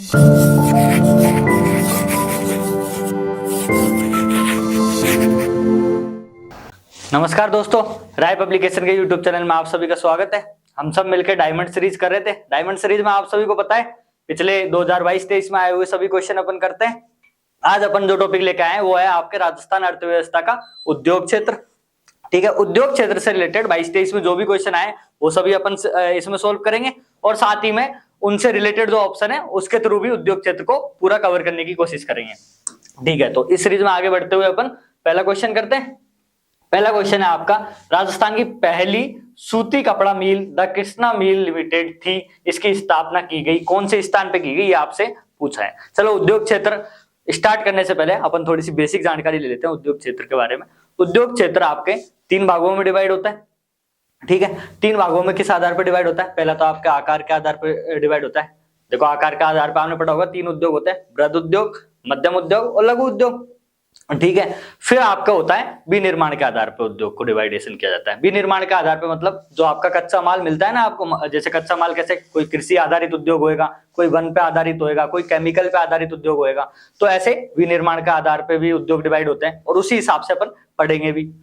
नमस्कार दोस्तों, राय पब्लिकेशन के यूट्यूब चैनल में आप सभी का स्वागत है। हम सब मिलकर डायमंड सीरीज कर रहे थे। डायमंड सीरीज में आप सभी को पता है पिछले 2022-23 में आए हुए सभी क्वेश्चन अपन करते हैं। आज अपन जो टॉपिक लेके आए हैं वो है आपके राजस्थान अर्थव्यवस्था का उद्योग क्षेत्र। ठीक है, उद्योग क्षेत्र से रिलेटेड 22-23 में जो भी क्वेश्चन आए वो सभी अपन इसमें सोल्व करेंगे और साथ ही में उनसे रिलेटेड जो ऑप्शन है उसके थ्रू भी उद्योग क्षेत्र को पूरा कवर करने की कोशिश करेंगे। ठीक है, तो इस सीरीज में आगे बढ़ते हुए अपन पहला क्वेश्चन करते हैं। पहला क्वेश्चन है आपका, राजस्थान की पहली सूती कपड़ा मिल द कृष्णा मिल लिमिटेड थी, इसकी स्थापना की गई कौन से स्थान पे की गई, ये आपसे पूछा है। चलो उद्योग क्षेत्र स्टार्ट करने से पहले अपन थोड़ी सी बेसिक जानकारी ले लेते हैं उद्योग क्षेत्र के बारे में। उद्योग क्षेत्र आपके 3 भागों में डिवाइड होता है। ठीक है, 3 भागों में किस आधार पर डिवाइड होता है? पहला तो आपके आकार के आधार पर डिवाइड होता है। देखो आकार के आधार पर आपने पढ़ा होगा 3 उद्योग होते हैं, बृहद उद्योग, मध्यम उद्योग और लघु उद्योग। ठीक है, फिर आपका होता है विनिर्माण के आधार पर उद्योग को डिवाइडेशन किया जाता है। विनिर्माण के आधार पर मतलब जो आपका कच्चा माल मिलता है ना आपको, जैसे कच्चा माल कैसे, कोई कृषि आधारित उद्योग होएगा, कोई वन पे आधारित होएगा, कोई केमिकल पे आधारित उद्योग होएगा, तो ऐसे विनिर्माण के आधार पर भी उद्योग डिवाइड होते हैं और उसी हिसाब से अपन पढ़ेंगे भी।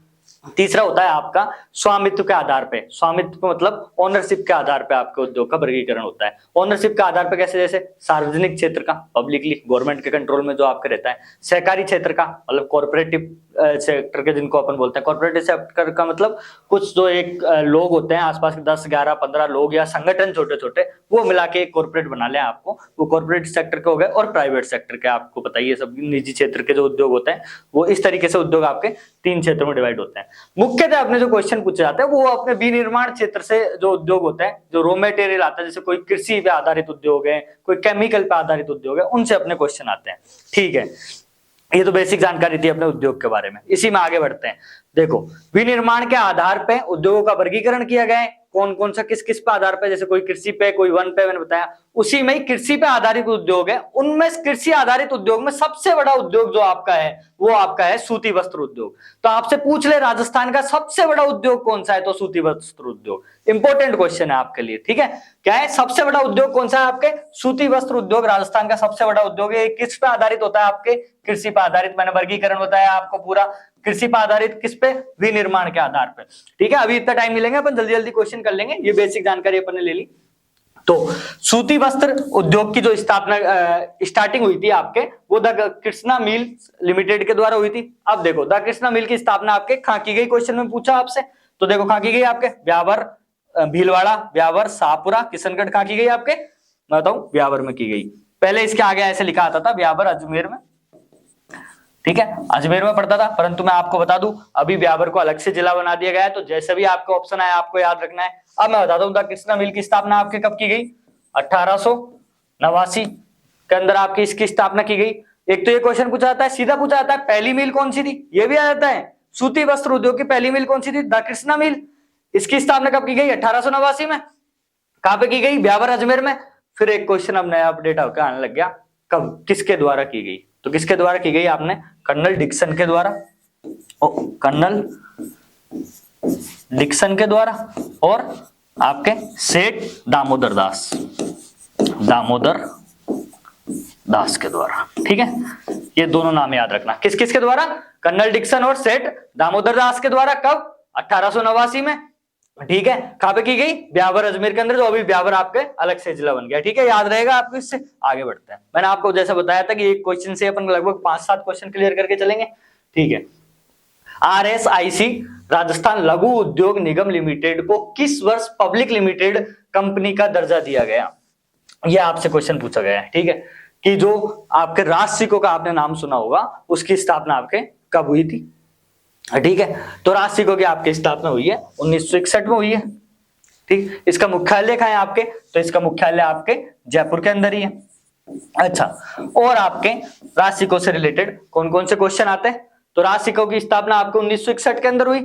तीसरा होता है आपका स्वामित्व के आधार पे। स्वामित्व मतलब ओनरशिप के आधार पे आपके उद्योग का वर्गीकरण होता है। ओनरशिप के आधार पे कैसे, जैसे सार्वजनिक क्षेत्र का, पब्लिकली गवर्नमेंट के कंट्रोल में जो आपका रहता है। सहकारी क्षेत्र का मतलब कॉर्पोरेटिव सेक्टर के जिनको अपन बोलते हैं। कॉर्पोरेटिव सेक्टर का मतलब कुछ जो एक लोग होते हैं आसपास के 10, 11, 15 लोग या संगठन छोटे छोटे, वो मिला के एक कॉर्पोरेट बना ले आपको, वो कॉर्पोरेट सेक्टर के हो गए। और प्राइवेट सेक्टर के आपको पता ही है, सब निजी क्षेत्र के जो उद्योग होते हैं वो इस तरीके से उद्योग आपके 3 क्षेत्रों में डिवाइड होते हैं। मुख्यतः अपने जो क्वेश्चन पूछे जाते हैं वो अपने विनिर्माण क्षेत्र से जो उद्योग होते हैं, जो रॉ मटेरियल आता है, जैसे कोई कृषि पे आधारित उद्योग है, कोई केमिकल पे आधारित उद्योग है, उनसे अपने क्वेश्चन आते हैं। ठीक है, ये तो बेसिक जानकारी थी अपने उद्योग के बारे में। इसी में आगे बढ़ते हैं। देखो विनिर्माण के आधार पे उद्योगों का वर्गीकरण किया गया है, कौन कौन सा किस किस पे आधार पे, जैसे कोई कृषि पे, कोई वन पे, मैंने बताया। उसी में ही कृषि पे आधारित उद्योग है, उनमें कृषि आधारित उद्योग में सबसे बड़ा उद्योग जो आपका है वो आपका है सूती वस्त्र उद्योग। तो आपसे पूछ ले राजस्थान का सबसे बड़ा उद्योग कौन सा है, तो सूती वस्त्र उद्योग। इंपॉर्टेंट क्वेश्चन है आपके लिए। ठीक है, क्या है सबसे बड़ा उद्योग कौन सा है? आपके सूती वस्त्र उद्योग राजस्थान का सबसे बड़ा उद्योग है। किस पे आधारित होता है? आपके कृषि पे आधारित। मैंने वर्गीकरण बताया आपको पूरा, कृषि पे आधारित, किस पे? विनिर्माण के आधार पे। ठीक है, अभी इतना टाइम मिलेंगे अपन जल्दी जल्दी क्वेश्चन कर लेंगे, ये बेसिक जानकारी अपन ने ले ली। तो सूती वस्त्र उद्योग की जो स्थापना स्टार्टिंग हुई थी आपके, वो द कृष्णा मिल लिमिटेड के द्वारा हुई थी। अब देखो द कृष्णा मिल की स्थापना आपके कहां की गई, क्वेश्चन में पूछा आपसे, तो देखो कहां की गई आपके, ब्यावर, भीलवाड़ा, ब्यावर, शाहपुरा, किशनगढ़। कहां की गई आपके, मैं बताऊं, ब्यावर में की गई। पहले इसके आगे ऐसे लिखा आता था ब्यावर अजमेर में। ठीक है, अजमेर में पड़ता था, परंतु मैं आपको बता दूं अभी ब्यावर को अलग से जिला बना दिया गया है। तो जैसे भी आपका ऑप्शन आया आपको याद रखना है। अब मैं बताता हूं द कृष्णा मिल की स्थापना आपके कब की गई, 1889 के अंदर आपकी इसकी स्थापना की गई। एक तो ये क्वेश्चन पूछा जाता है, सीधा पूछा जाता है पहली मिल कौन सी थी, ये भी आ जाता है। सूती वस्त्र उद्योग की पहली मिल कौन सी थी, द कृष्णा मिल। इसकी स्थापना कब की गई, 1889 में। कहां पे की गई, ब्यावर अजमेर में। फिर एक क्वेश्चन अब नया अपडेट होकर आने लग गया, कब, किसके द्वारा की गई, तो किसके द्वारा की गई आपने, कर्नल डिक्सन के द्वारा, कर्नल डिक्सन के द्वारा, और आपके सेठ दामोदर दास, दामोदर दास के द्वारा। ठीक है, ये दोनों नाम याद रखना, किस किस के द्वारा, कर्नल डिक्सन और सेठ दामोदर दास के द्वारा। कब, 1889 में। ठीक है, कहां पे की गई, ब्यावर अजमेर के अंदर, जो अभी ब्यावर आपके अलग से जिला बन गया। ठीक है, याद रहेगा आपको। इससे आगे बढ़ते हैं। मैंने आपको जैसा बताया था कि एक क्वेश्चन से अपन लगभग 5-7 क्वेश्चन क्लियर करके चलेंगे। ठीक है, RSIC राजस्थान लघु उद्योग निगम लिमिटेड को किस वर्ष पब्लिक लिमिटेड कंपनी का दर्जा दिया गया, यह आपसे क्वेश्चन पूछा गया है। ठीक है, कि जो आपके राजसिको का आपने नाम सुना होगा, उसकी स्थापना आपके कब हुई थी। ठीक है, तो राजसिको की आपकी स्थापना हुई है 1961 में हुई है। ठीक, इसका मुख्यालय कहां है आपके, तो इसका मुख्यालय आपके जयपुर के अंदर ही है। अच्छा, और आपके राजसिको से रिलेटेड कौन कौन से क्वेश्चन आते हैं, तो राजसिको की स्थापना आपको 1961 के अंदर हुई।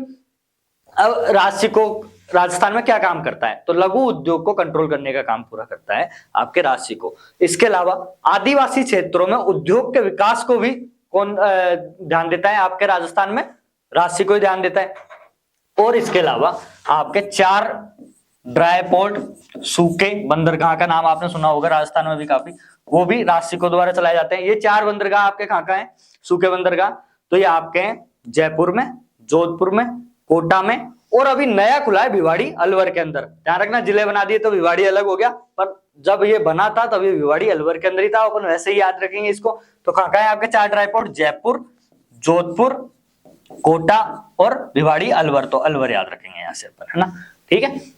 अब राजसिको राजस्थान में क्या काम करता है, तो लघु उद्योग को कंट्रोल करने का काम पूरा करता है आपके राजसिको। इसके अलावा आदिवासी क्षेत्रों में उद्योग के विकास को भी कौन ध्यान देता है आपके राजस्थान में, राजसिको ही ध्यान देता है। और इसके अलावा आपके 4 ड्राई पोर्ट, सूखे बंदरगाह का नाम आपने सुना होगा राजस्थान में भी काफी, वो भी राजसिकों द्वारा चलाए जाते हैं। ये 4 बंदरगाह आपके कहाँ का है, सूखे बंदरगाह, तो ये आपके हैं जयपुर में, जोधपुर में, कोटा में, और अभी नया खुला है भिवाड़ी अलवर के अंदर। ध्यान रखना, जिले बना दिए तो भिवाड़ी अलग हो गया, पर जब ये बना था तब ये भिवाड़ी अलवर के अंदर ही था, अपन वैसे ही याद रखेंगे इसको। तो कहाँ का है आपके 4 ड्राई पोर्ट, जयपुर, जोधपुर, कोटा और भिवाड़ी अलवर, तो अलवर याद रखेंगे यहां से अपन, है ना, ठीक है।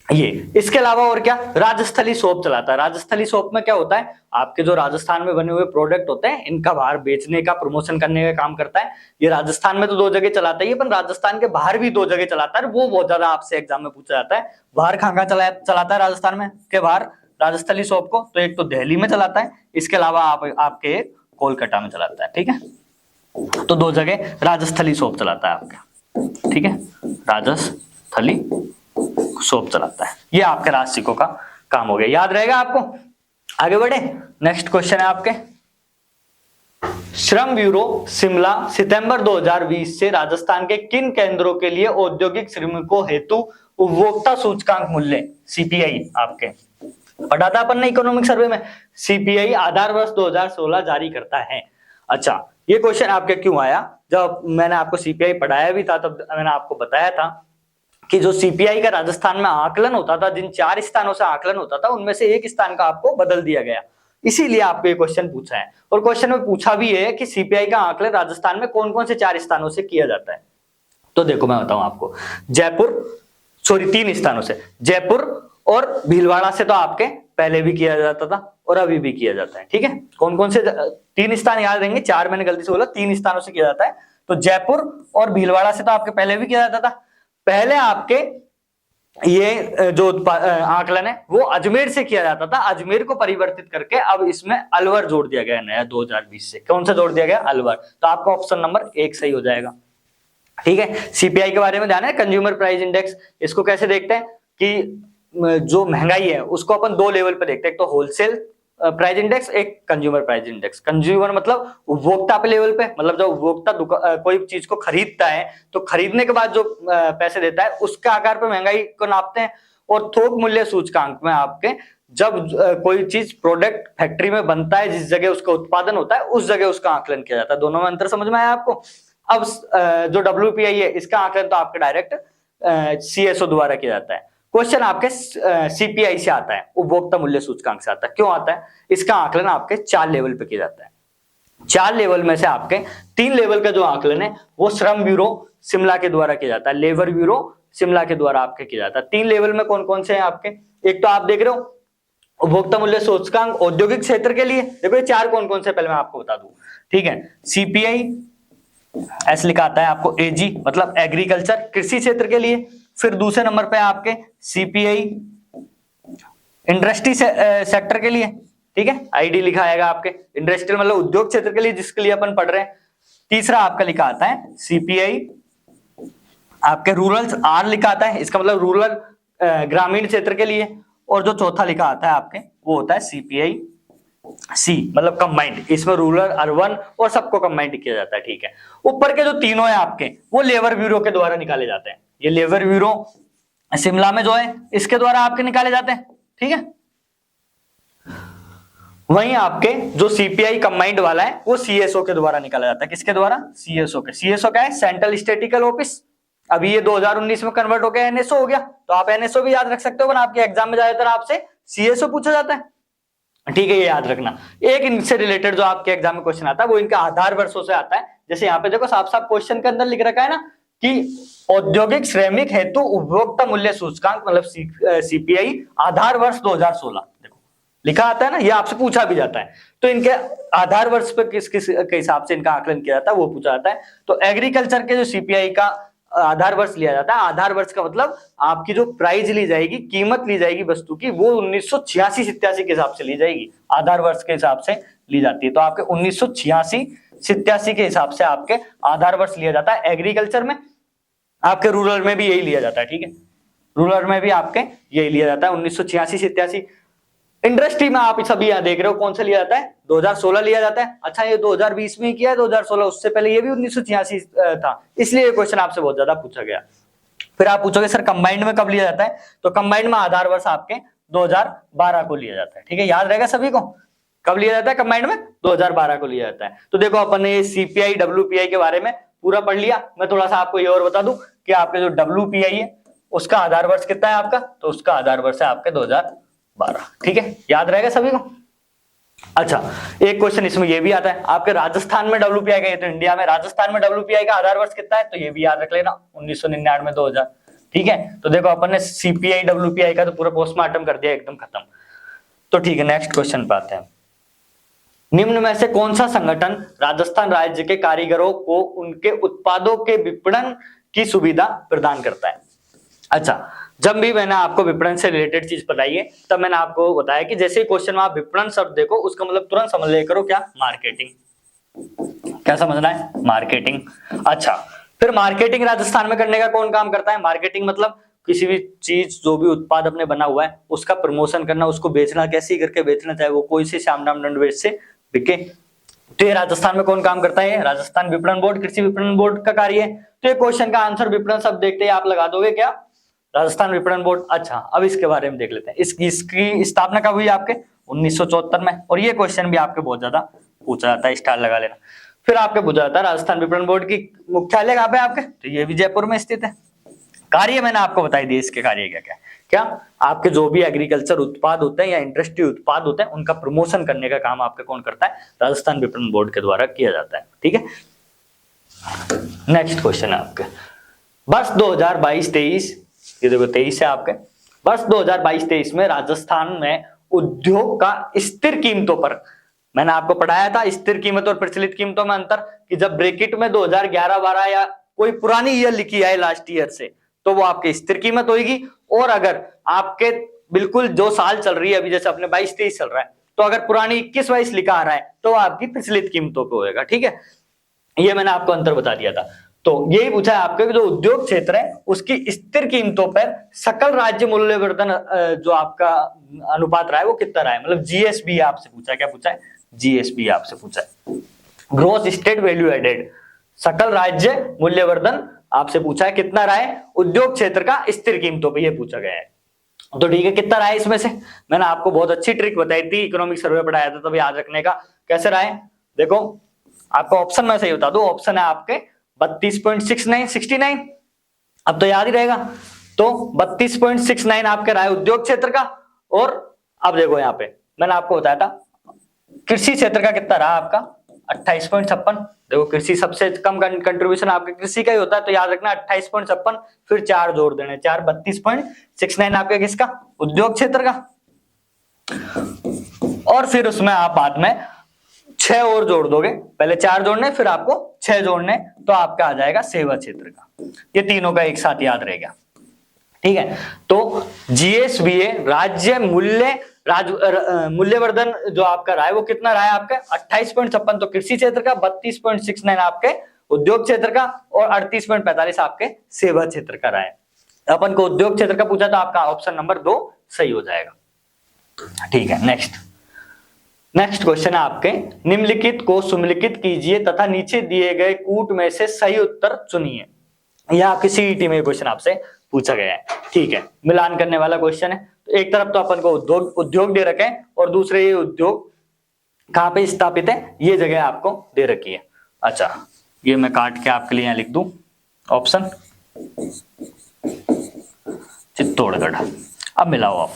ये इसके अलावा और क्या, राजस्थली सोप चलाता है। राजस्थली सोप में क्या होता है, आपके जो राजस्थान में बने हुए प्रोडक्ट होते हैं इनका बाहर बेचने का, प्रमोशन करने का काम करता है। ये राजस्थान में तो 2 जगह चलाता है, पर राजस्थान के बाहर भी 2 जगह चलाता है, वो बहुत ज्यादा आपसे एग्जाम में पूछा जाता है। बाहर कहाँ चलाता है राजस्थान में के बाहर राजस्थली सोप को, तो एक तो दिल्ली में चलाता है, इसके अलावा आपके कोलकाता में चलाता है, ठीक है। तो 2 जगह राजस्थली सोप चलाता है आपका, ठीक है, राजस्थली सोप चलाता है। ये आपके राजसिकों का काम हो गया, याद रहेगा आपको। आगे बढ़े, नेक्स्ट क्वेश्चन है आपके, श्रम ब्यूरो शिमला सितंबर 2020 से राजस्थान के किन केंद्रों के लिए औद्योगिक श्रमिकों हेतु उपभोक्ता सूचकांक मूल्य सीपीआई आपके पढ़ा था अपन ने इकोनॉमिक सर्वे में, सीपीआई आधार वर्ष 2016 जारी करता है। अच्छा, ये क्वेश्चन आपके क्यों आया, जब मैंने आपको सीपीआई पढ़ाया भी था तब मैंने आपको बताया था कि जो सीपीआई का राजस्थान में आकलन होता था, जिन 4 स्थानों से आकलन होता था उनमें से एक स्थान का आपको बदल दिया गया, इसीलिए आपको ये क्वेश्चन पूछा है। और क्वेश्चन में पूछा भी है कि सीपीआई का आकलन राजस्थान में कौन कौन से 4 स्थानों से किया जाता है। तो देखो मैं बताऊं आपको, 3 स्थानों से, जयपुर और भीलवाड़ा से तो आपके पहले भी किया जाता था और अभी भी किया जाता है, ठीक है। कौन कौन से 3 स्थान याद रहेंगे, 4 मैंने गलती से बोला, 3 स्थानों से किया जाता है। तो जयपुर और भीलवाड़ा से तो आपके पहले भी किया जाता था। पहले आपके ये जो आकलन है वो अजमेर से किया जाता था, अजमेर को परिवर्तित करके अब इसमें अलवर जोड़ दिया गया नया 2020 से। कौन सा जोड़ दिया गया, अलवर। तो आपका ऑप्शन नंबर 1 सही हो जाएगा, ठीक है। सीपीआई के बारे में ध्यान है, कंज्यूमर प्राइस इंडेक्स, इसको कैसे देखते हैं कि जो महंगाई है उसको अपन 2 लेवल पे देखते हैं, एक तो होलसेल प्राइस इंडेक्स, एक कंज्यूमर प्राइस इंडेक्स। कंज्यूमर मतलब उपभोक्ता पे लेवल पे, मतलब जब उपभोक्ता कोई चीज को खरीदता है तो खरीदने के बाद जो पैसे देता है उसके आधार पर महंगाई को नापते हैं। और थोक मूल्य सूचकांक में आपके जब कोई चीज प्रोडक्ट फैक्ट्री में बनता है, जिस जगह उसका उत्पादन होता है उस जगह उसका आकलन किया जाता है। दोनों में अंतर समझ में आया आपको। अब जो WPI है इसका आकलन तो आपके डायरेक्ट CSO द्वारा किया जाता है। क्वेश्चन आपके सीपीआई से आता है, उपभोक्ता मूल्य सूचकांक से आता है। क्यों आता है, इसका आकलन आपके 4 लेवल पे किया जाता है। 4 लेवल में से आपके 3 लेवल का जो आकलन है वो श्रम ब्यूरो शिमला के द्वारा किया जाता है, लेबर ब्यूरो शिमला के द्वारा आपके किया जाता है। 3 लेवल में कौन कौन से हैं आपके, एक तो आप देख रहे हो उपभोक्ता मूल्य सूचकांक औद्योगिक क्षेत्र के लिए, देखो ये 4 कौन कौन से पहले मैं आपको बता दूं, ठीक है। सीपीआई ऐसे लिखा आता है आपको AG मतलब एग्रीकल्चर, कृषि क्षेत्र के लिए। फिर दूसरे नंबर पे आपके सीपीआई इंडस्ट्री सेक्टर के लिए, ठीक है, ID लिखा आएगा आपके इंडस्ट्रियल मतलब उद्योग क्षेत्र के लिए, जिसके लिए अपन पढ़ रहे हैं। तीसरा आपका लिखा आता है सीपीआई आपके रूरल, R लिखा आता है, इसका मतलब रूरल ग्रामीण क्षेत्र के लिए। और जो चौथा लिखा आता है आपके वो होता है सीपीआई C मतलब कंबाइंड, इसमें रूरल अर्बन और सबको कंबाइंड किया जाता है, ठीक है। ऊपर के जो तीनों है आपके वो लेबर ब्यूरो के द्वारा निकाले जाते हैं। ये लेबर ब्यूरो शिमला में जो है इसके द्वारा आपके निकाले जाते हैं, ठीक है। वहीं आपके जो सीपीआई कंबाइंड वाला है वो CSO के द्वारा निकाला जाता है। किसके द्वारा, CSO के। CSO क्या है, सेंट्रल स्टैटिस्टिकल ऑफिस। अभी ये 2019 में कन्वर्ट हो गया NSO हो गया, तो आप NSO भी याद रख सकते हो, आपके एग्जाम में ज्यादातर आपसे CSO पूछा जाता है, ठीक है, ये याद रखना। एक इनसे रिलेटेड जो आपके एग्जाम में क्वेश्चन आता है वो इनका आधार वर्षों से आता है। जैसे यहाँ पे देखो साफ साफ क्वेश्चन के अंदर लिख रखा है ना कि औद्योगिक श्रमिक हेतु उपभोक्ता मूल्य सूचकांक मतलब सीपीआई आधार वर्ष 2016, देखो लिखा आता है ना, ये आपसे पूछा भी जाता है। तो इनके आधार वर्ष पे किस किस के हिसाब से इनका आकलन किया जाता है वो पूछा जाता है। तो एग्रीकल्चर के जो सीपीआई का आधार वर्ष लिया जाता है, आधार वर्ष का मतलब आपकी जो प्राइस ली जाएगी, कीमत ली जाएगी वस्तु की, वो 1986-87 के हिसाब से ली जाएगी, आधार वर्ष के हिसाब से ली जाती है। तो आपके 1986-87 के हिसाब से आपके आधार वर्ष लिया जाता है एग्रीकल्चर में। आपके रूरल में भी यही लिया जाता है, ठीक है, रूरल में भी आपके यही लिया जाता है 1986-87। इंडस्ट्री में आप सभी यहाँ देख रहे हो कौन सा लिया जाता है, 2016 लिया जाता है। अच्छा ये 2020 में ही किया है, 2016 उससे पहले ये भी 1986 था, इसलिए ये क्वेश्चन आपसे बहुत ज्यादा पूछा गया। फिर आप पूछोगे सर कंबाइंड में कब लिया जाता है, तो कंबाइंड में आधार वर्ष आपके 2012 को लिया जाता है, ठीक है, याद रहेगा सभी को। कब लिया जाता है कंबाइंड में? 2012 को लिया जाता है। तो देखो अपन ने सीपीआई डब्ल्यूपीआई के बारे में पूरा पढ़ लिया। मैं थोड़ा सा आपको ये और बता दूं कि आपके जो डब्ल्यूपीआई है उसका आधार वर्ष कितना है आपका, तो उसका आधार वर्ष है आपके 2012। ठीक है, याद रहेगा सभी को। अच्छा, एक क्वेश्चन इसमें ये भी आता है आपके राजस्थान में डब्ल्यूपीआई का, ये तो इंडिया में, राजस्थान में डब्ल्यूपीआई का आधार वर्ष कितना है, तो ये भी याद रख लेना 1999 2000। ठीक है, तो देखो अपन ने सीपीआई डब्ल्यूपीआई का तो पूरा पोस्टमार्टम कर दिया, एकदम खत्म। तो ठीक है, नेक्स्ट क्वेश्चन पे आते हैं। निम्न में से कौन सा संगठन राजस्थान राज्य के कारीगरों को उनके उत्पादों के विपणन की सुविधा प्रदान करता है? अच्छा, जब भी मैंने आपको विपणन से रिलेटेड चीज बताई है तब मैंने आपको बताया कि जैसे ही क्वेश्चन में आप विपणन शब्द देखो उसका मतलब तुरंत समझ लिया करो क्या, मार्केटिंग। क्या समझना है? मार्केटिंग। अच्छा, फिर मार्केटिंग राजस्थान में करने का कौन काम करता है? मार्केटिंग मतलब किसी भी चीज, जो भी उत्पाद अपने बना हुआ है उसका प्रमोशन करना, उसको बेचना, कैसे करके बेचना, चाहे वो कोई से श्यामराम दंडवेज से बिके। तो ये राजस्थान में कौन काम करता है? राजस्थान विपणन बोर्ड, कृषि विपणन बोर्ड का कार्य है। तो ये क्वेश्चन का आंसर विपणन शब्द देखते ही आप लगा दोगे क्या, राजस्थान विपणन बोर्ड। अच्छा, अब इसके बारे में देख लेते हैं। इसकी स्थापना कब हुई आपके? 1974 में। और ये क्वेश्चन भी आपके बहुत ज्यादा पूछा जाता है, स्टार लगा लेना। फिर आपके पूछा जाता है राजस्थान विपणन बोर्ड की मुख्यालय कहाँ पे आपके, तो ये भी जयपुर में स्थित है। कार्य मैंने आपको बताई दी, इसके कार्य क्या क्या क्या आपके जो भी एग्रीकल्चर उत्पाद होते हैं या इंडस्ट्री उत्पाद होते हैं उनका प्रमोशन करने का काम आपके कौन करता है? राजस्थान विपणन बोर्ड के द्वारा किया जाता है। ठीक है, नेक्स्ट क्वेश्चन है आपके वर्ष 2022-23, ये देखो 23 है आपके। वर्ष 2022-23 में राजस्थान में उद्योग का स्थिर कीमतों पर, मैंने आपको पढ़ाया था स्थिर कीमत और प्रचलित कीमतों में अंतर, कि जब ब्रैकेट में 2011-12 या कोई पुरानी ईयर लिखी है लास्ट ईयर से तो वो आपकी स्थिर कीमत होगी, और अगर आपके बिल्कुल जो साल चल रही है अभी, जैसे अपने 22-23 चल रहा है, तो अगर पुरानी 21-22 लिखा आ रहा है तो आपकी प्रचलित कीमतों पे होगा। ठीक है, ये मैंने आपको अंतर बता दिया था। तो यही पूछा है आपके जो उद्योग क्षेत्र है उसकी स्थिर कीमतों पर सकल राज्य मूल्यवर्धन जो आपका अनुपात रहा है वो कितना रहा है, मतलब जीएसबी आपसे पूछा है। क्या पूछा है? जीएसबी आपसे पूछा है, ग्रोस स्टेट वैल्यू एडेड। सकल राज्य मूल्यवर्धन आपसे पूछा है कितना रहा है उद्योग क्षेत्र का स्थिर कीमतों पर, ये पूछा गया है। तो ठीक है, कितना रहा है इसमें से? मैंने आपको बहुत अच्छी ट्रिक बताई थी, इकोनॉमिक सर्वे पढ़ाया था, तब याद रखने का। कैसे रहा है देखो, आपको ऑप्शन में सही बता दो, ऑप्शन है आपके 32.69, अब तो याद ही रहेगा। तो 32.69 आपके रहा है उद्योग क्षेत्र का। और अब देखो यहाँ पे मैंने आपको बताया था कृषि क्षेत्र का कितना रहा आपका, 28.56। देखो कृषि सबसे कम कंट्रीब्यूशन आपके कृषि का ही होता है, तो याद रखना 28.56, फिर 4 जोड़ देने, 4 32.69 आपके किसका, उद्योग क्षेत्र का। और फिर उसमें आप बाद में 6 और जोड़ दोगे, पहले 4 जोड़ने फिर आपको 6 जोड़ने, तो आपका आ जाएगा सेवा क्षेत्र का। ये तीनों का एक साथ याद रहेगा। ठीक है, तो जीएसबीए राज्य मूल्यवर्धन जो आपका रहा है वो कितना रहा है आपका 28.56, तो कृषि क्षेत्र का, 32.69 आपके उद्योग क्षेत्र का, और 38.45 आपके सेवा क्षेत्र का रहा है। अपन को उद्योग क्षेत्र का पूछा तो आपका ऑप्शन नंबर 2 सही हो जाएगा। ठीक है, नेक्स्ट क्वेश्चन है आपके, निम्नलिखित को सुमेलित कीजिए तथा नीचे दिए गए कूट में से सही उत्तर चुनिए। यह आपकी सीईटी में क्वेश्चन आपसे पूछा गया है। ठीक है, मिलान करने वाला क्वेश्चन है। तो एक तरफ तो अपन को उद्योग दे रखे हैं और दूसरे ये उद्योग कहां पे स्थापित है ये जगह आपको दे रखी है। अच्छा, ये मैं काट के आपके लिए यहां लिख दूं ऑप्शन चित्तौड़गढ़। अब मिलाओ आप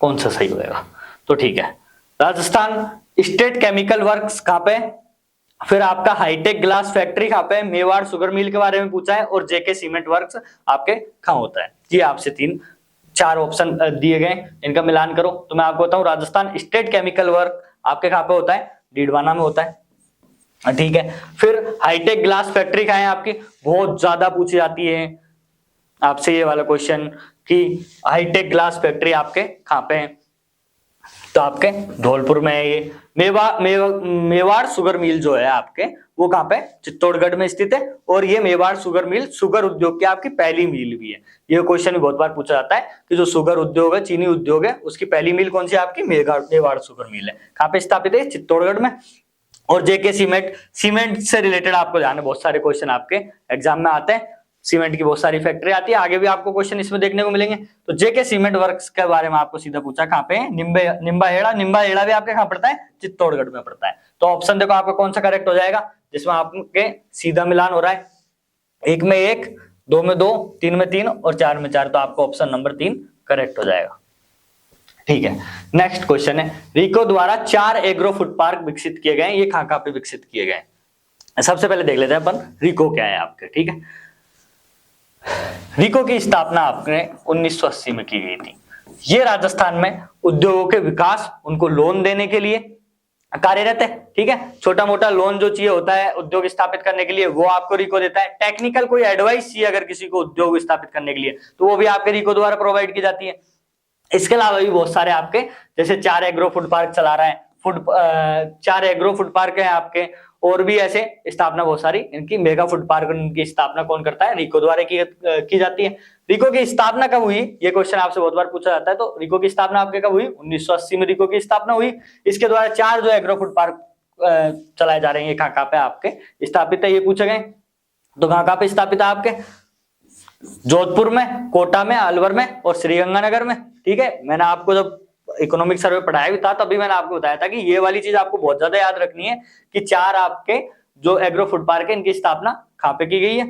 कौन सा सही होगा। तो ठीक है, राजस्थान स्टेट केमिकल वर्क्स कहां पे, फिर आपका हाईटेक ग्लास फैक्ट्री कहां पे, मेवाड़ शुगर मिल के बारे में पूछा है, और जेके सीमेंट वर्क्स आपके कहां होता है। ये आपसे 4 ऑप्शन दिए गए, इनका मिलान करो। तो मैं आपको बताऊं राजस्थान स्टेट केमिकल वर्क आपके कहां पे होता है, डीडवाना में होता है। ठीक है, फिर हाईटेक ग्लास फैक्ट्री कहां है आपकी, बहुत ज्यादा पूछी जाती है आपसे ये वाला क्वेश्चन कि हाईटेक ग्लास फैक्ट्री आपके कहां पे है, तो आपके धौलपुर में है। ये मेवाड़ शुगर मिल जो है आपके वो कहां पे, चित्तौड़गढ़ में स्थित है। और ये मेवाड़ शुगर मिल शुगर उद्योग की आपकी पहली मिल भी है। ये क्वेश्चन भी बहुत बार पूछा जाता है कि जो शुगर उद्योग है, चीनी उद्योग है, उसकी पहली मिल कौन सी आपकी, मेवाड़ शुगर मिल है। कहां पे स्थापित है, चित्तौड़गढ़ में। और जेके सीमेंट से रिलेटेड आपको ध्यान है, बहुत सारे क्वेश्चन आपके एग्जाम में आते हैं। सीमेंट की बहुत सारी फैक्ट्री आती है, आगे भी आपको क्वेश्चन इसमें देखने को मिलेंगे। तो जेके सीमेंट वर्क्स के बारे में आपको सीधा पूछा, कहाँ पे? निम्बाहेड़ा। निम्बाहेड़ा भी आपके कहाँ पड़ता है? चित्तौड़गढ़ में पड़ता है। तो ऑप्शन देखो आपका कौन सा करेक्ट हो जाएगा, जिसमें आपके सीधा मिलान हो रहा है, 1 में 1, 2 में 2, 3 में 3 और 4 में 4। तो आपको ऑप्शन नंबर 3 करेक्ट हो जाएगा। ठीक है, नेक्स्ट क्वेश्चन है, रिको द्वारा 4 एग्रो फूड पार्क विकसित किए गए, ये कहाँ पे विकसित किए गए? सबसे पहले देख लेते हैं अपन रिको क्या है आपके। ठीक है, रिको की स्थापना आपने 1980 में की गई थी। ये राजस्थान में उद्योगों के विकास, उनको लोन देने के लिए कार्यरत है। ठीक है, छोटा मोटा लोन जो चाहिए होता है उद्योग स्थापित करने के लिए, वो आपको रिको देता है। टेक्निकल कोई एडवाइस चाहिए अगर किसी को उद्योग स्थापित करने के लिए, तो वो भी आपके रिको द्वारा प्रोवाइड की जाती है। इसके अलावा भी बहुत सारे आपके, जैसे 4 एग्रो फूड पार्क चला रहा है, 4 एग्रो फूड पार्क है आपके, और भी ऐसे स्थापना बहुत सारी इनकी मेगा फूड पार्क, इनकी स्थापना कौन करता है? रिको द्वारा की जाती है। रिको की स्थापना कब हुई? ये क्वेश्चन आपसे बहुत बार पूछा जाता है। तो रिको की स्थापना आपके कब हुई? 1980 में रिको की स्थापना हुई। इसके द्वारा 4 जो एग्रो फूड पार्क चलाए जा रहे हैं, ये कहाँ पे आपके स्थापित है, ये पूछे गए। तो कहाँ पे स्थापित है आपके? जोधपुर में, कोटा में, अलवर में और श्रीगंगानगर में। ठीक है, मैंने आपको जब इकोनॉमिक सर्वे पढ़ाया भी था तभी मैंने आपको बताया था कि ये वाली चीज आपको बहुत ज्यादा याद रखनी है कि 4 आपके जो एग्रो फूड पार्क है, इनकी स्थापना कहाँ पे की गई है?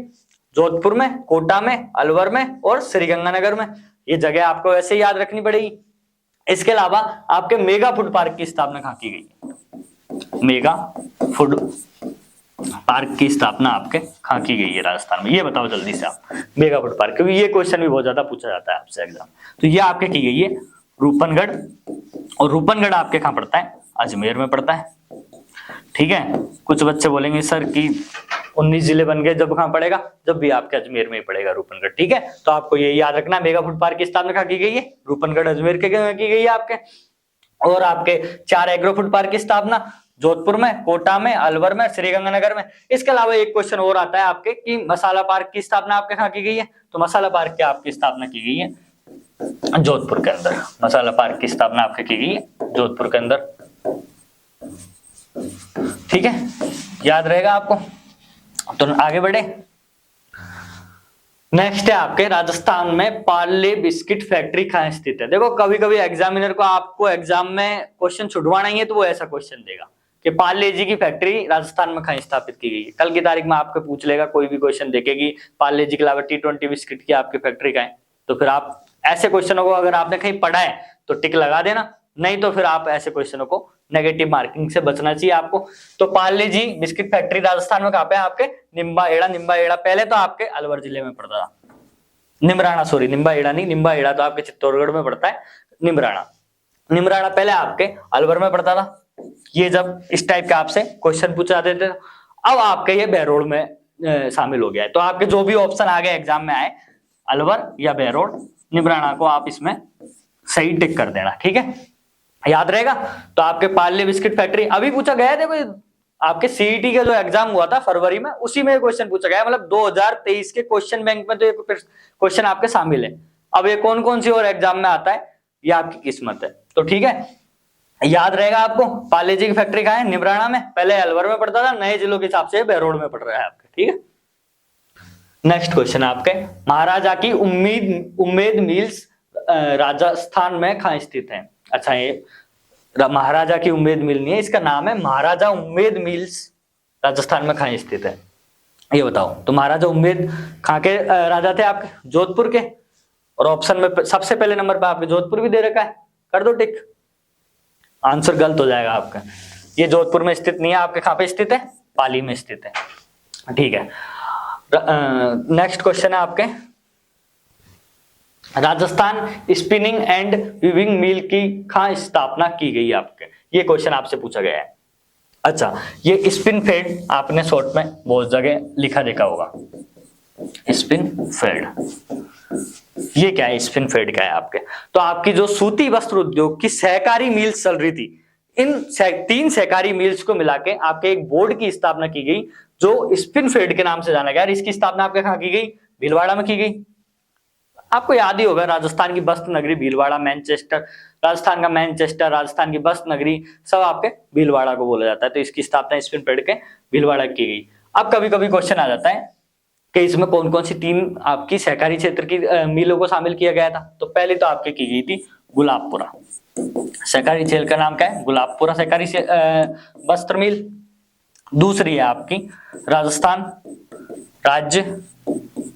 जोधपुर में, कोटा में, अलवर में और श्रीगंगानगर में। ये जगह आपको वैसे ही याद रखनी पड़ेगी। इसके अलावा आपके मेगा फूड पार्क की स्थापना कहाँ की गई है? मेगा फूड पार्क की स्थापना आपके कहाँ की गई है राजस्थान में? ये बताओ जल्दी से आप, मेगा फूड पार्क, क्योंकि ये क्वेश्चन भी बहुत ज्यादा पूछा जाता है आपसे एग्जाम। तो ये आपके की गई है रूपनगढ़, और रूपनगढ़ आपके कहाँ पड़ता है? अजमेर में पड़ता है। ठीक है, कुछ बच्चे बोलेंगे सर कि 19 जिले बन गए, जब कहाँ पड़ेगा? जब भी आपके अजमेर में ही पड़ेगा रूपनगढ़। ठीक है, तो आपको ये याद रखना, मेगा फूड पार्क की स्थापना कहाँ की गई है? रूपनगढ़ अजमेर के की गई है आपके। और आपके 4 एग्रो फूड पार्क की स्थापना जोधपुर में, कोटा में, अलवर में, श्रीगंगानगर में। इसके अलावा एक क्वेश्चन और आता है आपके कि मसाला पार्क की स्थापना आपके कहाँ की गई है? तो मसाला पार्क की आपकी स्थापना की गई है जोधपुर के अंदर। मसाला पार्क की स्थापना आपके की गई है जोधपुर के अंदर। ठीक है, याद रहेगा आपको। तो आगे बढ़े, नेक्स्ट है आपके राजस्थान में पार्ले बिस्किट फैक्ट्री कहाँ स्थित है? देखो कभी कभी एग्जामिनर को आपको एग्जाम में क्वेश्चन छुड़वाना ही है तो वो ऐसा क्वेश्चन देगा कि पार्ले जी की फैक्ट्री राजस्थान में कहाँ स्थापित की गई है। कल की तारीख में आपको पूछ लेगा, कोई भी क्वेश्चन देखेगी पार्ले जी के अलावा T20 बिस्किट की आपकी फैक्ट्री कहाँ है, तो फिर आप ऐसे क्वेश्चनों को अगर आपने कहीं पढ़ा है तो टिक लगा देना, नहीं तो फिर आप ऐसे क्वेश्चनों को नेगेटिव मार्किंग से बचना चाहिए आपको। तो पार्ले जी बिस्किट फैक्ट्री राजस्थान में कहाँ पे? आपके निम्बाहेड़ा। निम्बाहेड़ा पहले तो आपके अलवर जिले में पड़ता था, निमराना, सॉरी निम्बाहेड़ा नहीं, निम्बाहेड़ा तो आपके चित्तौड़गढ़ में पड़ता है। निमराना पहले आपके अलवर में पड़ता था। ये जब इस टाइप के आपसे क्वेश्चन पूछे जाते थे, अब आपके ये बहरोड में शामिल हो गया है। तो आपके जो भी ऑप्शन आगे एग्जाम में आए, अलवर या बहरोड, निमराना को आप इसमें सही टिक कर देना। ठीक है, याद रहेगा। तो आपके पार्ले बिस्किट फैक्ट्री अभी पूछा गया है, देखो आपके सीईटी का जो एग्जाम हुआ था फरवरी में, उसी में क्वेश्चन पूछा गया है। मतलब 2023 के क्वेश्चन बैंक में तो ये क्वेश्चन आपके शामिल है। अब ये कौन कौन सी और एग्जाम में आता है, ये आपकी किस्मत है। तो ठीक है, याद रहेगा आपको। पार्ले जी की फैक्ट्री कहाँ है? निमराना में, पहले अलवर में पड़ता था, नए जिलों के हिसाब से बहरोड में पड़ रहा है आपके। ठीक है, नेक्स्ट क्वेश्चन आपके, महाराजा की उम्मेद मिल्स राजस्थान में कहाँ स्थित है? अच्छा, ये महाराजा की उम्मेद मिल नहीं है, इसका नाम है महाराजा उम्मेद मिल्स, राजस्थान में कहाँ स्थित है ये बताओ। तो महाराजा उम्मेद कहाँ के राजा थे आपके? जोधपुर के। और ऑप्शन में सबसे पहले नंबर पे आपके जोधपुर भी दे रखा है, कर दो टिक। आंसर गलत हो जाएगा आपका, ये जोधपुर में स्थित नहीं है, आपके कहाँ पे स्थित है? पाली में स्थित है। ठीक है, नेक्स्ट क्वेश्चन है आपके, राजस्थान स्पिनिंग एंड वीविंग मिल की कहाँ स्थापना की गई आपके? ये क्वेश्चन आपसे पूछा गया है। अच्छा, ये स्पिन फेड आपने शॉर्ट में बहुत जगह लिखा देखा होगा, स्पिन फेड। ये क्या है? स्पिन फेड क्या है आपके? तो आपकी जो सूती वस्त्र उद्योग की सहकारी मिल्स चल रही थी, इन 3 सहकारी मिल्स को मिला के आपके एक बोर्ड की स्थापना की गई जो स्पिन फेड के नाम से जाना गया। इसकी स्थापना आपके कहाँ की गई? भीलवाड़ा में की गई। आपको याद ही होगा, राजस्थान की बस्त नगरी भीलवाड़ा, मैनचेस्टर, राजस्थान का मैनचेस्टर, राजस्थान की बस्त नगरी, सब आपके भीलवाड़ा को बोला जाता है। तो इसकी स्थापना स्पिन फेड के भीलवाड़ा की गई। अब कभी कभी क्वेश्चन आ जाता है कि इसमें कौन कौन सी 3 आपकी सहकारी क्षेत्र की मिलों को शामिल किया गया था। तो पहले तो आपके की गई थी गुलाबपुरा सहकारी क्षेत्र का नाम क्या है, गुलाबपुरा सहकारी वस्त्र मिल। दूसरी है आपकी राजस्थान राज्य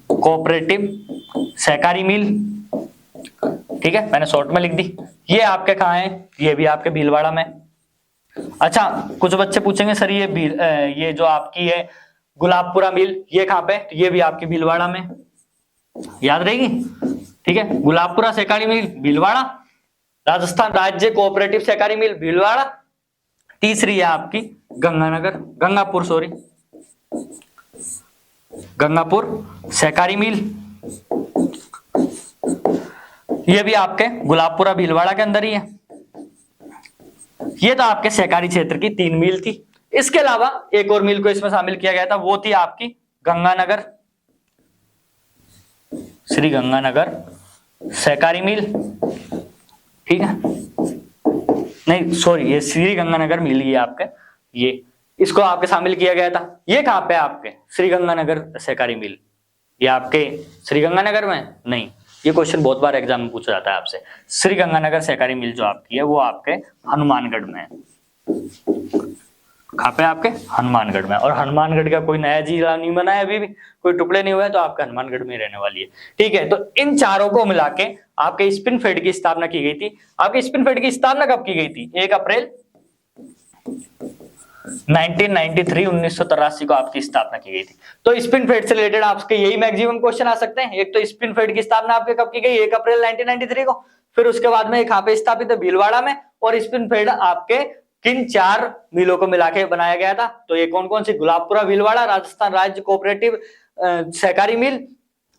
कोऑपरेटिव सहकारी मिल, ठीक है, मैंने शॉर्ट में लिख दी। ये आपके कहाँ है, ये भी आपके भीलवाड़ा में। अच्छा, कुछ बच्चे पूछेंगे सर ये जो आपकी है गुलाबपुरा मिल ये कहाँ पे, ये भी आपकी भीलवाड़ा में, याद रहेगी, ठीक है। गुलाबपुरा सहकारी मिल भीलवाड़ा, राजस्थान राज्य कोऑपरेटिव सहकारी मिल भीलवाड़ा। तीसरी है आपकी गंगापुर सहकारी मिल, ये भी आपके गुलाबपुरा भीलवाड़ा के अंदर ही है। ये तो आपके सहकारी क्षेत्र की 3 मिल थी। इसके अलावा एक और मिल को इसमें शामिल किया गया था, वो थी आपकी गंगानगर श्री गंगानगर सहकारी मिल, ठीक है, नहीं सॉरी ये श्री गंगानगर मिल ही है आपके, ये इसको आपके शामिल किया गया था। ये कहां पे आपके श्री गंगानगर सहकारी मिल, ये आपके श्री गंगानगर में नहीं, ये क्वेश्चन बहुत बार एग्जाम में पूछा जाता है आपसे। श्री गंगानगर सहकारी मिल जो आपकी है वो आपके हनुमानगढ़ में है। कहां पे आपके हनुमानगढ़ में, और हनुमानगढ़ का कोई नया जिला नहीं बना है, अभी भी कोई टुकड़े नहीं हुए, तो आपका हनुमानगढ़ में रहने वाली है, ठीक है। तो इन चारों को मिला के आपके स्पिनफेड की स्थापना की गई थी। आपके स्पिनफेड की स्थापना कब की गई थी, 1 अप्रैल 1983 को आपकी स्थापना की गई थी। तो स्पिनफेड से रिलेटेड आपके यही मैक्सिमम क्वेश्चन आ सकते हैं। एक तो स्पिनफेड की स्थापना आपके कब की गई, 1 अप्रैल 1993 को, फिर उसके बाद में कहां पे स्थापित है, भीलवाड़ा में, और स्पिनफेड आपके किन 4 मिलों को मिला के बनाया गया था। तो ये कौन कौन सी, गुलाबपुरा भीलवाड़ा, राजस्थान राज्य कोऑपरेटिव सहकारी मिल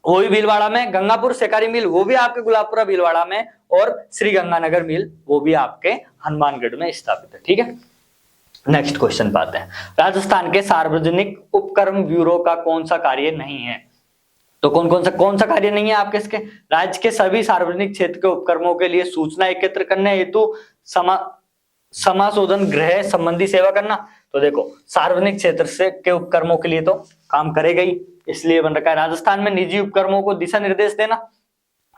वो भी भीलवाड़ा में, गंगापुर सहकारी मिल वो भी आपके गुलाबपुरा भीलवाड़ा में, और श्री गंगानगर मिल वो भी आपके हनुमानगढ़ में स्थापित है, ठीक है। नेक्स्ट क्वेश्चन पाते हैं। राजस्थान के सार्वजनिक उपक्रम ब्यूरो का कौन सा कार्य नहीं है। तो कौन सा कार्य नहीं है आपके इसके, राज्य के सभी सार्वजनिक क्षेत्र के उपक्रमों के लिए सूचना एकत्र करने हेतु समाशोधन गृह संबंधी सेवा करना। तो देखो सार्वजनिक क्षेत्र से के उपक्रमों के लिए तो काम करेगा ही, इसलिए बन रखा है। राजस्थान में निजी उपक्रमों को दिशा निर्देश देना,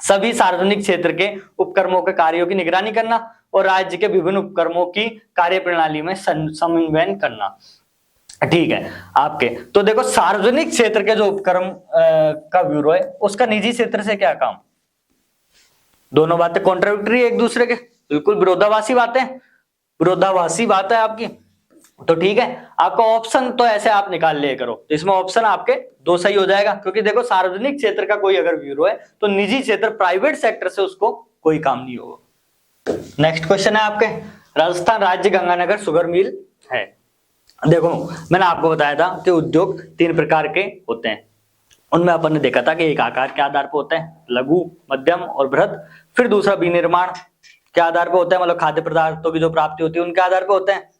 सभी सार्वजनिक क्षेत्र के उपक्रमों के कार्यों की निगरानी करना, और राज्य के विभिन्न उपक्रमों की कार्य प्रणाली में समन्वय करना, ठीक है आपके। तो देखो सार्वजनिक क्षेत्र के जो उपक्रम का ब्यूरो है उसका निजी क्षेत्र से क्या काम, दोनों बातें कॉन्ट्राडिक्टरी एक दूसरे के, बिल्कुल विरोधाभासी बात है आपकी। तो ठीक है, आपका ऑप्शन तो ऐसे आप निकाल लिया करो, तो इसमें ऑप्शन आपके 2 सही हो जाएगा, क्योंकि देखो सार्वजनिक क्षेत्र का कोई अगर ब्यूरो है तो निजी क्षेत्र प्राइवेट सेक्टर से उसको कोई काम नहीं होगा। नेक्स्ट क्वेश्चन है आपके, राजस्थान राज्य गंगानगर शुगर मिल है। देखो मैंने आपको बताया था कि उद्योग 3 प्रकार के होते हैं, उनमें अपन ने देखा था कि एक आकार के आधार पर होते हैं, लघु मध्यम और बृहद, फिर दूसरा विनिर्माण के आधार पर होता है, मतलब खाद्य पदार्थों की जो प्राप्ति होती है उनके आधार पर होते हैं,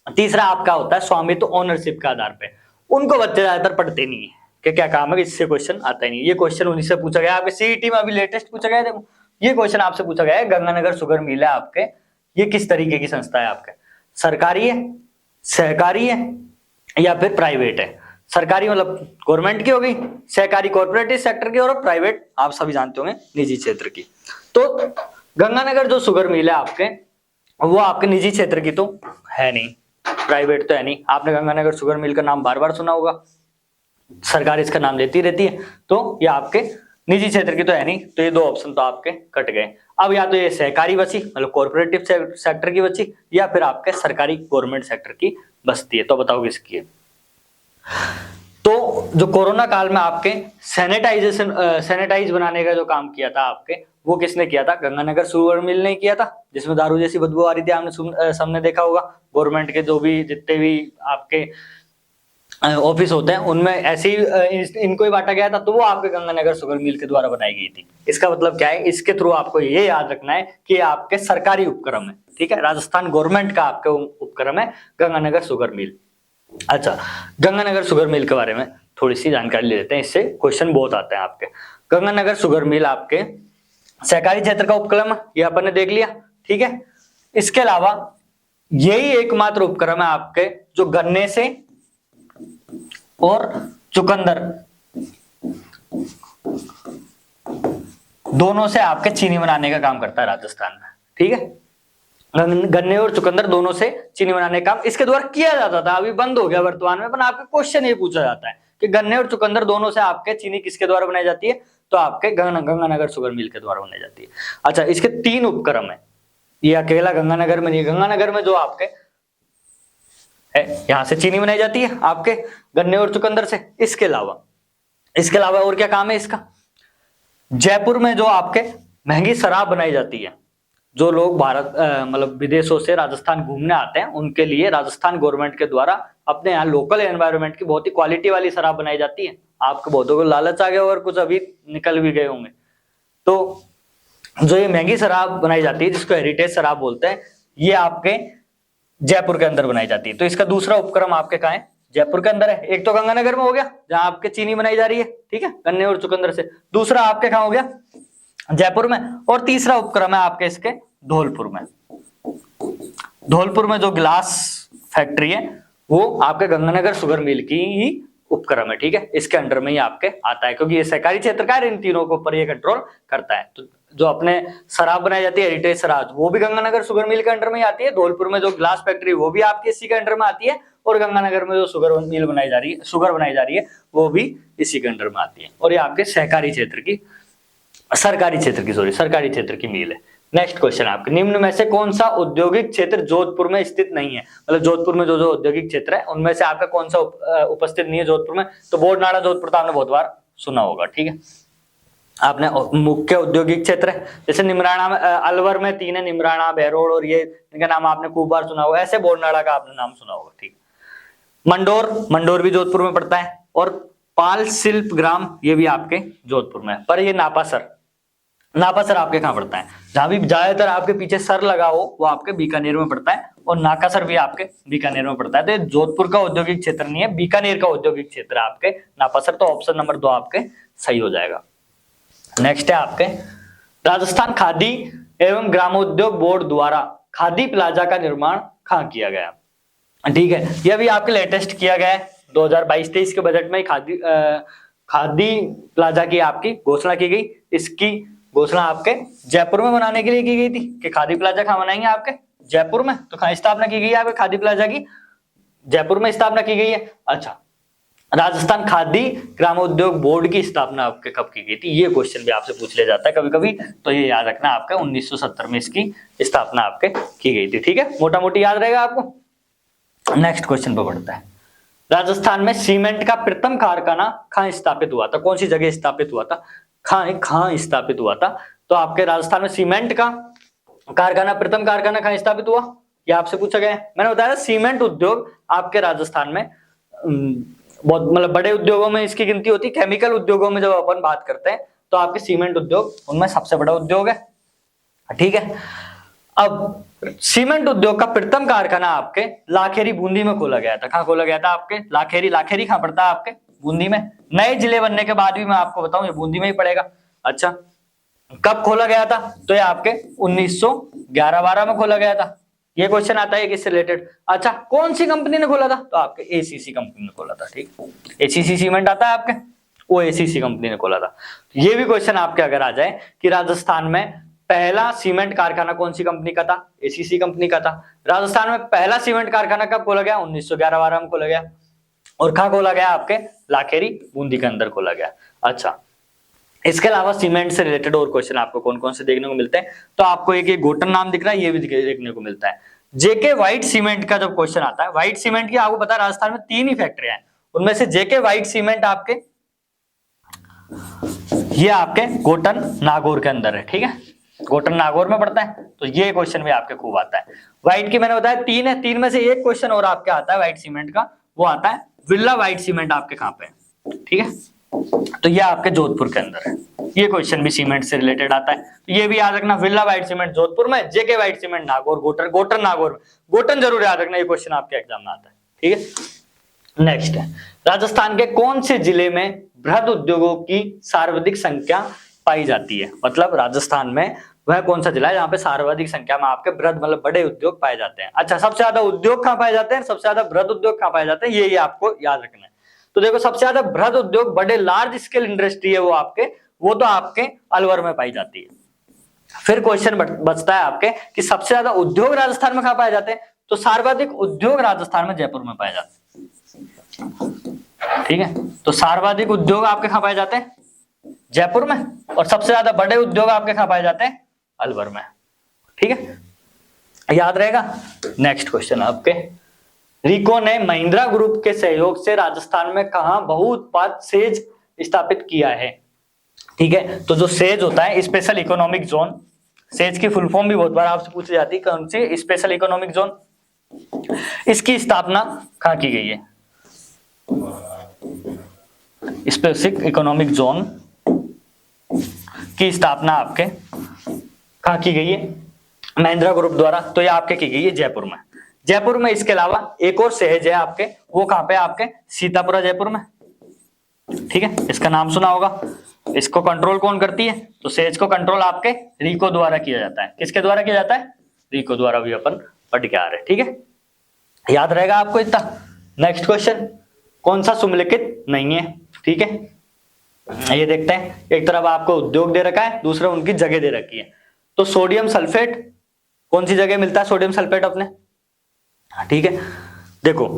तीसरा आपका होता है स्वामित्व ओनरशिप के आधार पे। उनको बच्चे ज्यादातर पढ़ते नहीं है कि क्या काम है, इससे क्वेश्चन आता ही नहीं। ये क्वेश्चन उन्हीं से पूछा गया आपके सीईटी में, अभी लेटेस्ट पूछा गया है। देखो ये क्वेश्चन आपसे पूछा गया है, गंगानगर शुगर मिल है आपके, ये किस तरीके की संस्था है आपके, सरकारी है, सहकारी है या फिर प्राइवेट है। सरकारी मतलब गवर्नमेंट की हो गई, सहकारी कॉर्पोरेटिव सेक्टर की, और प्राइवेट आप सभी जानते होंगे निजी क्षेत्र की। तो गंगानगर जो शुगर मिल है आपके वो आपके निजी क्षेत्र की तो है नहीं, प्राइवेट तो है नहीं। आपने गंगानगर शुगर मिल का नाम बार बार सुना होगा, सरकार इसका नाम लेती रहती है, तो ये आपके निजी क्षेत्र की तो है नहीं, तो ये 2 ऑप्शन तो आपके कट गए। अब या तो ये सहकारी बची मतलब कॉर्पोरेटिव सेक्टर की बची, या फिर आपके सरकारी गवर्नमेंट सेक्टर की बचती है। तो बताओ किसकी है। तो जो कोरोना काल में आपके सैनिटाइज बनाने का जो काम किया था आपके, वो किसने किया था, गंगानगर शुगर मिल ने किया था, जिसमें दारू जैसी बदबू आ रही थी, आपने सबने देखा होगा। गवर्नमेंट के जो भी जितने भी आपके ऑफिस होते हैं उनमें ऐसे ही इनको ही बांटा गया था, तो वो आपके गंगानगर शुगर मिल के द्वारा बनाई गई थी। इसका मतलब क्या है, इसके थ्रू आपको ये याद रखना है कि आपके सरकारी उपक्रम है, ठीक है, राजस्थान गवर्नमेंट का आपके उपक्रम है गंगानगर शुगर मिल। अच्छा, गंगानगर शुगर मिल के बारे में थोड़ी सी जानकारी ले लेते हैं, इससे क्वेश्चन बहुत आते हैं आपके। गंगानगर शुगर मिल आपके सहकारी क्षेत्र का उपक्रम, ये अपन ने देख लिया, ठीक है। इसके अलावा यही एकमात्र उपक्रम है आपके जो गन्ने से और चुकंदर दोनों से आपके चीनी बनाने का काम करता है राजस्थान में, ठीक है। गन्ने और चुकंदर दोनों से चीनी बनाने का काम इसके द्वारा किया जाता था, अभी बंद हो गया वर्तमान में, पर आपके क्वेश्चन ये पूछा जाता है कि गन्ने और चुकंदर दोनों से आपके चीनी किसके द्वारा बनाई जाती है, तो आपके गंगानगर शुगर मिल के द्वारा बनाई जाती है। अच्छा, इसके 3 उपक्रम है, ये अकेला गंगानगर में नहीं, गंगानगर में जो आपके यहां से चीनी बनाई जाती है आपके गन्ने और चुकंदर से। इसके अलावा और क्या काम है इसका, जयपुर में जो आपके महंगी शराब बनाई जाती है, जो लोग भारत मतलब विदेशों से राजस्थान घूमने आते हैं उनके लिए राजस्थान गवर्नमेंट के द्वारा अपने यहाँ लोकल एनवायरनमेंट की बहुत ही क्वालिटी वाली शराब बनाई जाती है। आपके बहुतों को लालच आ गया और कुछ अभी निकल भी गए होंगे। तो जो ये महंगी शराब बनाई जाती है जिसको हेरिटेज शराब बोलते हैं, ये आपके जयपुर के अंदर बनाई जाती है। तो इसका दूसरा उपक्रम आपके कहाँ है, जयपुर के अंदर है। एक तो गंगानगर में हो गया जहां आपके चीनी बनाई जा रही है, ठीक है, गन्ने और चुकंदर से। दूसरा आपके कहाँ हो गया, जयपुर में। और तीसरा उपक्रम है आपके इसके धौलपुर में। धौलपुर में जो ग्लास फैक्ट्री है वो आपके गंगानगर शुगर मिल की ही उपक्रम है, ठीक है, इसके अंडर में ही आपके आता है, क्योंकि ये सहकारी क्षेत्र का है, इन तीनों के ऊपर ये कंट्रोल करता है। तो जो अपने शराब बनाई जाती है हेरिटेज शराब, वो भी गंगानगर शुगर मिल के अंडर में ही आती है। धौलपुर में जो ग्लास फैक्ट्री वो भी आपके इसी के अंडर में आती है, और गंगानगर में जो शुगर मिल बनाई जा रही है, शुगर बनाई जा रही है, वो भी इसी के अंडर में आती है। और ये आपके सरकारी क्षेत्र की मिल है। नेक्स्ट क्वेश्चन आपके, निम्न में से कौन सा औद्योगिक क्षेत्र जोधपुर में स्थित नहीं है, मतलब जोधपुर में जो औद्योगिक क्षेत्र है उनमें से आपका कौन सा उपस्थित नहीं है जोधपुर में, तो बोरनाड़ा जोधपुर तो आपने बहुत बार सुना होगा, ठीक है। आपने मुख्य औद्योगिक क्षेत्र है, जैसे निमराना में अलवर में 3 है, निमराना, बहरोड़, और ये इनका नाम आपने खूब बार सुना होगा, ऐसे बोरनाड़ा का आपने नाम सुना होगा, ठीक। मंडोर भी जोधपुर में पड़ता है, और पाल शिल्प ग्राम ये भी आपके जोधपुर में है। पर ये नापासर आपके कहाँ पड़ता है, जहां भी ज्यादातर आपके पीछे सर लगा हो वो आपके बीकानेर में पड़ता है, और नाकासर भी आपके बीकानेर में पड़ता है। तो जोधपुर का औद्योगिक क्षेत्र नहीं है, बीकानेर का औद्योगिक क्षेत्र है आपके नापासर। तो ऑप्शन नंबर 2 आपके सही हो जाएगा। नेक्स्ट है आपके, राजस्थान खादी एवं ग्रामोद्योग बोर्ड द्वारा खादी प्लाजा का निर्माण कहाँ किया गया, ठीक है। यह भी आपके लेटेस्ट किया गया है, 2022-23 के बजट में खादी प्लाजा की आपकी घोषणा की गई। इसकी घोषणा आपके जयपुर में बनाने के लिए की गई थी कि खादी प्लाजा कहाँ बनाएंगे आपके जयपुर में। तो कहाँ स्थापना की गई है आपके खादी प्लाजा की, जयपुर में स्थापना की गई है। अच्छा, राजस्थान खादी ग्रामोद्योग बोर्ड की स्थापना आपके कब की गई थी, ये क्वेश्चन भी आपसे पूछ लिया जाता है कभी कभी, तो ये याद रखना आपका 1970 में इसकी स्थापना आपके की गई थी, ठीक है, मोटा मोटी याद रहेगा आपको। नेक्स्ट क्वेश्चन पर बढ़ता है, राजस्थान में सीमेंट का प्रथम कारखाना कहाँ स्थापित हुआ था, कौन सी जगह स्थापित हुआ था, कहाँ स्थापित हुआ था। तो आपके राजस्थान में सीमेंट का कारखाना, प्रथम कारखाना कहाँ स्थापित हुआ, ये आपसे पूछा गया है। मैंने बताया सीमेंट उद्योग आपके राजस्थान में बहुत मतलब बड़े उद्योगों में इसकी गिनती होती है। केमिकल उद्योगों में जब अपन बात करते हैं तो आपके सीमेंट उद्योग उनमें सबसे बड़ा उद्योग है, ठीक है। अब सीमेंट उद्योग का प्रथम कारखाना आपके लाखेरी बूंदी में खोला गया था। कहाँ खोला गया था आपके, लाखेरी कहाँ पड़ता है आपके, बूंदी में। नए जिले बनने के बाद भी मैं आपको बताऊं ये बूंदी में ही पड़ेगा। अच्छा, कब खोला गया था, तो ये आपके 1911-12 में खोला गया था। ये क्वेश्चन आता है किससे रिलेटेड। अच्छा, कौन सी कंपनी ने खोला था, तो आपके एसीसी कंपनी ने खोला था, ठीक। एसीसी सीमेंट आता है आपके, वो एसीसी कंपनी ने खोला था। ये भी क्वेश्चन आपके अगर आ जाए कि राजस्थान में पहला सीमेंट कारखाना कौन सी कंपनी का था, एसीसी कंपनी का था। राजस्थान में पहला सीमेंट कारखाना कब खोला गया, 1911-12 में खोला गया। और कहाँ खोला गया आपके, लाखेरी बूंदी के अंदर खोला गया। अच्छा, इसके अलावा सीमेंट से रिलेटेड और क्वेश्चन आपको कौन कौन से देखने को मिलते हैं, तो आपको एक गोटन नाम दिख रहा है, ये भी देखने को मिलता है। जेके व्हाइट सीमेंट का जब क्वेश्चन आता है, व्हाइट सीमेंट की आपको पता है राजस्थान में 3 ही फैक्ट्रियां हैं, उनमें से जेके व्हाइट सीमेंट आपके ये आपके गोटन नागौर के अंदर है, ठीक है, गोटन नागौर में पड़ता है। तो ये क्वेश्चन भी आपके खूब आता है। व्हाइट की मैंने बताया 3 है, 3 में से एक क्वेश्चन और आपके आता है व्हाइट सीमेंट का, वो आता है विल्ला व्हाइट सीमेंट आपके कहां पे है, ठीक है, तो ये आपके जोधपुर के अंदर है। ये क्वेश्चन भी सीमेंट से रिलेटेड आता है, तो ये भी याद रखना, विल्ला व्हाइट सीमेंट जोधपुर में, जेके व्हाइट सीमेंट नागौर, गोटन नागौर। गोटन जरूर याद रखना, ये क्वेश्चन आपके एग्जाम में आता है, ठीक है। नेक्स्ट है, राजस्थान के कौन से जिले में बृहद उद्योगों की सर्वाधिक संख्या पाई जाती है, मतलब राजस्थान में वह कौन सा जिला है जहां पे सर्वाधिक संख्या में आपके बृहद मतलब बड़े उद्योग पाए जाते हैं। अच्छा, सबसे ज्यादा उद्योग कहां पाए जाते हैं, सबसे ज्यादा बृहद उद्योग कहां पाए जाते हैं, ये आपको याद रखना है। तो देखो, सबसे ज्यादा बृहद उद्योग, बड़े लार्ज स्केल इंडस्ट्री है वो आपके वो तो आपके अलवर में पाई जाती है। फिर क्वेश्चन बचता है आपके कि सबसे ज्यादा उद्योग राजस्थान में कहां पाए जाते हैं, तो सर्वाधिक उद्योग राजस्थान में जयपुर में पाए जाते हैं। ठीक है, तो सर्वाधिक उद्योग आपके कहां पाए जाते हैं, जयपुर में, और सबसे ज्यादा बड़े उद्योग आपके कहां पाए जाते हैं, अलवर में। ठीक है, याद रहेगा। नेक्स्ट क्वेश्चन आपके, रिको ने महिंद्रा ग्रुप के सहयोग से राजस्थान में कहां बहुउत्पाद सेज स्थापित किया है। ठीक है, तो जो सेज होता है स्पेशल इकोनॉमिक जोन, सेज की फुल फॉर्म भी बहुत बार आपसे पूछी जाती है, कौन सी, स्पेशल इकोनॉमिक जोन। इसकी स्थापना कहां की गई है, स्पेसिफिक इकोनॉमिक जोन की स्थापना आपके कहां की गई है, महिंद्रा ग्रुप द्वारा। तो ये आपके की गई है जयपुर में। जयपुर में इसके अलावा एक और शहर है आपके, वो कहां पे आपके, सीतापुरा जयपुर में। ठीक है, इसका नाम सुना होगा। इसको कंट्रोल कौन करती है, तो सेज को कंट्रोल आपके रिको द्वारा किया जाता है। किसके द्वारा किया जाता है, रिको द्वारा, भी अपन पढ़ के आ रहे हैं। ठीक है, याद रहेगा आपको इतना। नेक्स्ट क्वेश्चन, कौन सा सुमेलित नहीं है। ठीक है, ये देखते हैं, एक तरफ आपको उद्योग दे रखा है, दूसरा उनकी जगह दे रखी है। तो सोडियम सल्फेट कौन सी जगह मिलता है, सोडियम सल्फेट अपने, ठीक है, देखो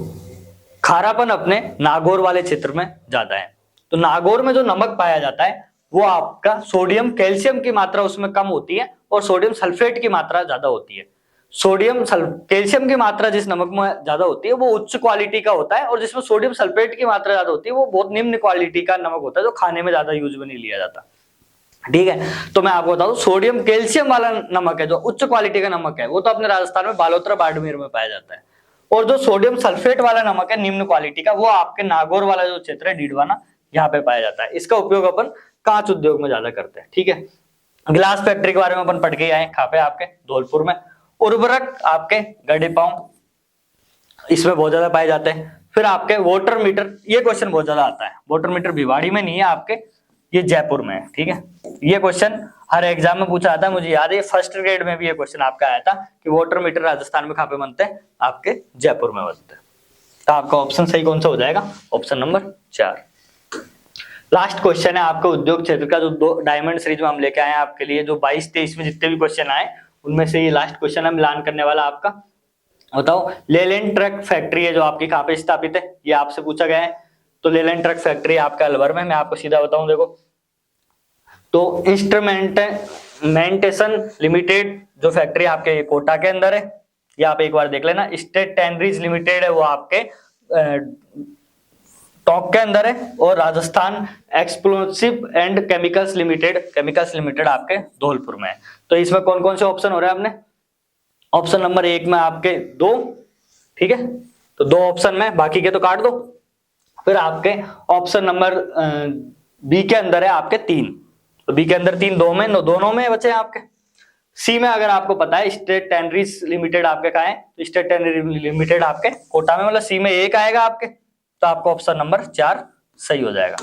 खारापन अपने नागौर वाले क्षेत्र में ज्यादा है। तो नागौर में जो नमक पाया जाता है वो आपका सोडियम कैल्शियम की मात्रा उसमें कम होती है और सोडियम सल्फेट की मात्रा ज्यादा होती है। कैल्शियम की मात्रा जिस नमक में ज्यादा होती है वो उच्च क्वालिटी का होता है, और जिसमें सोडियम सल्फेट की मात्रा ज्यादा होती है वो बहुत निम्न क्वालिटी का नमक होता है, जो खाने में ज्यादा यूज में नहीं लिया जाता। ठीक है, तो मैं आपको बता दूं, सोडियम कैल्शियम वाला नमक है जो उच्च क्वालिटी का नमक है, वो तो अपने राजस्थान में बालोतरा बाड़मेर में पाया जाता है। और जो सोडियम सल्फेट वाला नमक है निम्न क्वालिटी का, वो आपके नागौर वाला जो क्षेत्र है डीडवाना, यहाँ पे पाया जाता है। इसका उपयोग अपन कांच उद्योग में ज्यादा करते हैं। ठीक है, ग्लास फैक्ट्री के बारे में अपन पढ़ के आए, कहां पे आपके, धौलपुर में। उर्वरक आपके गढ़ीपांव, इसमें बहुत ज्यादा पाए जाते हैं। फिर आपके वाटर मीटर, ये क्वेश्चन बहुत ज्यादा आता है। वाटर मीटर भिवाड़ी में नहीं है आपके, ये जयपुर में है। ठीक है, ये क्वेश्चन हर एग्जाम में पूछा जाता है, मुझे याद है फर्स्ट ग्रेड में भी ये क्वेश्चन आपका आया था कि वाटर मीटर राजस्थान में कहां पे बनते हैं, आपके जयपुर में बनते हैं। तो आपका ऑप्शन सही कौन सा हो जाएगा, ऑप्शन नंबर 4। लास्ट क्वेश्चन है आपका उद्योग क्षेत्र का, जो दो डायमंड सीरीज में हम लेके आए हैं आपके लिए, जो 22-23 में जितने भी क्वेश्चन आए उनमें से ये लास्ट क्वेश्चन है मिलान करने वाला आपका। बताओ, लेलैंड ट्रक फैक्ट्री है जो आपकी कहां पे स्थापित है, ये आपसे पूछा गया है। तो लेलैंड ट्रक फैक्ट्री आपका अलवर में। मैं आपको सीधा बताऊं, देखो तो इंस्ट्रूमेंटेशन लिमिटेड जो फैक्ट्री आपके कोटा के अंदर है, ये आप एक बार देख लेना। स्टेट टैनरीज लिमिटेड है वो आपके टोंक के अंदर है, और Rajasthan explosive and chemicals limited आपके धौलपुर में है। तो इसमें कौन कौन से ऑप्शन हो रहे हैं अपने, ऑप्शन नंबर 1 में आपके 2, ठीक है, तो 2 ऑप्शन में, बाकी के तो काट दो। फिर आपके ऑप्शन नंबर बी के अंदर है आपके 3, तो बी के अंदर 3, 2 में, दोनों में बचे हैं आपके। सी में अगर आपको पता है स्टेट टैनरीज लिमिटेड आपके कहाँ है, तो स्टेट टैनरीज लिमिटेड आपके कोटा में, मतलब सी में 1 आएगा आपके। तो आपका ऑप्शन नंबर 4 सही हो जाएगा।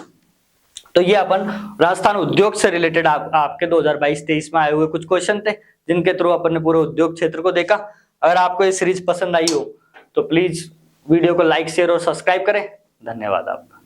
तो ये अपन राजस्थान उद्योग से रिलेटेड आपके 2022-23 में आए हुए कुछ क्वेश्चन थे, जिनके थ्रू अपन ने पूरे उद्योग क्षेत्र को देखा। अगर आपको ये सीरीज पसंद आई हो तो प्लीज वीडियो को लाइक, शेयर और सब्सक्राइब करें। धन्यवाद आपका।